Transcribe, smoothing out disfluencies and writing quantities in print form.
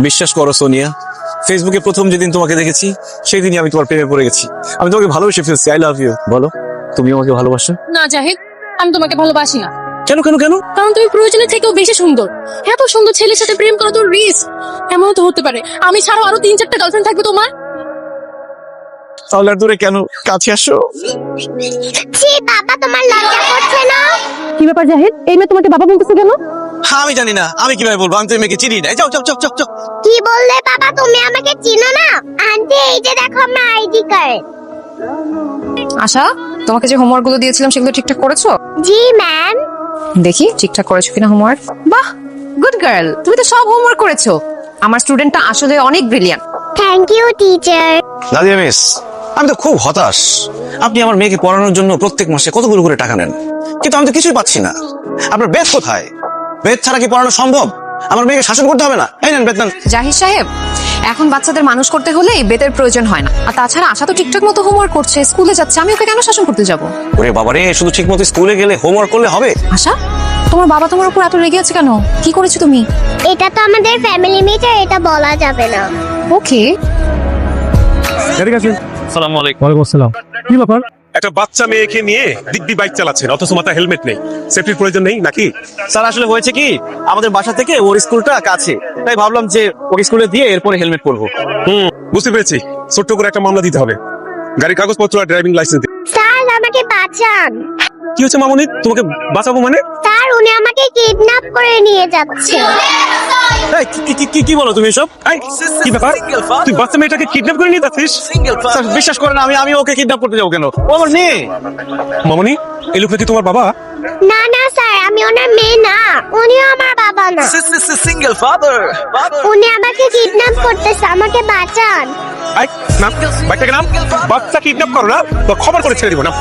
বিশ্বাস করো সোনিয়া, ফেসবুকে প্রথম যেদিন তোমাকে দেখেছি সেই দিনই আমি তোমার প্রেমে পড়ে গেছি। আমি তোমাকে ভালোবেসে ফেলছি। I love you. বলো, তুমি আমাকে ভালোবাসো? না জাহিদ, আমি তোমাকে ভালোবাসি না। কেন কেন কেন? কারণ তুমি প্রয়োজনের থেকেও বেশি সুন্দর। এত সুন্দর ছেলের সাথে প্রেম করা তো রিস্ক। এমন তো হতে পারে আমি ছাড়াও আরো 3-4টা গার্লফ্রেন্ড থাকবে তোমার। তাহলে আর দূরে কেন, কাছে আসো। ছি বাবা, তোমার লজ্জা করছে না? কি ব্যাপার জাহিদ, এই মেয়ে তোমাকে বাবা বলতেছে কেন? হ্যাঁ আমি জানি না, আমি কিভাবে বলবো? আমি তো এই মেয়েকে চিনি না। যাও যাও যাও যাও যাও। কি বললে বাবা, তুমি আমাকে চিনো না? আন্টি এই যে দেখো আমার আইডি কার্ড। আশা, তোমাকে যে হোমওয়ার্ক গুলো দিয়েছিলাম সেগুলো ঠিকঠাক করেছো? জি ম্যাম। দেখি ঠিকঠাক করেছো কিনা হোমওয়ার্ক। বাহ, গুড গার্ল, তুমি তো সব হোমওয়ার্ক করেছো। আমার স্টুডেন্টটা আসলে অনেক brilliant. Thank you teacher. Nadia miss, আমি তো খুব হতাশ। আপনি আমার মেয়েকে পড়ানোর জন্য প্রত্যেক মাসে কতগুলো করে টাকা নেন, কিন্তু আমি তো কিছুই পাচ্ছি না। আপনার বেদ কোথায়? বেদ ছাড়া কি পড়ানো সম্ভব? আমার মেয়েকে শাসন করতে হবে না? এই নেন বেদ নেন। জাহিদ সাহেব, এখন বাচ্চাদের মানুষ করতে হলে এই বেতের প্রয়োজন হয় না। আর তাছাড়া আশা তো ঠিকঠাক মতো হোমওয়ার্ক করছে, স্কুলে যাচ্ছে, আমি ওকে কেন শাসন করতে যাব? ওরে বাবারে, শুধু ঠিক মতো স্কুলে গেলে হোমওয়ার্ক করলে হবে? আশা, তোমার বাবা তোমার উপর এত রেগে আছে কেন? কি করেছো তুমি? এটা তো আমাদের ফ্যামিলি মিটার, এটা বলা যাবে না। ওকে। ঠিক আছে। আসসালামু আলাইকুম। ওয়ালাইকুম আসসালাম। কি ব্যাপার? একটা বাচ্চা মেয়েকে নিয়ে দিব্যি বাইক চালাচ্ছেন, অথচ মাথায় হেলমেট নেই। সেফটির প্রয়োজন নেই নাকি? স্যার আসলে হয়েছে কি, আমাদের বাসা থেকে ওর স্কুলটা কাছে, তাই ভাবলাম যে ওকে স্কুলে দিয়ে এরপরে হেলমেট পরবো। বুঝতে পেরেছি, ছোট্ট করে একটা মামলা দিতে হবে। গাড়ির কাগজপত্র আর ড্রাইভিং লাইসেন্স। স্যার আমাকে বাঁচান। কি হচ্ছে মামুনি, তোমাকে বাঁচাবো মানে? স্যার উনি আমাকে কিডন্যাপ করে নিয়ে যাচ্ছে। এই, কি বলো তুমি এসব? এই, কি ব্যাপার? তুই বাচ্চা মেয়েটাকে কিডন্যাপ করে নিয়ে যাচ্ছিস? স্যার বিশ্বাস করেন, আমি ওকে কিডন্যাপ করতে যাবো কেন? ও আমার মেয়ে। মামুনি, এই লোকটা কি তোমার বাবা? না না স্যার, আমি ওনার মেয়ে না, উনিও আমার বাবা না। Single father. উনি আমাকে কিডন্যাপ করতেছে, আমাকে বাঁচান। এই, নাম, বাইকটাকে নাম। বাচ্চা কিডন্যাপ করো না, তো খবর করে ছেড়ে দিব না।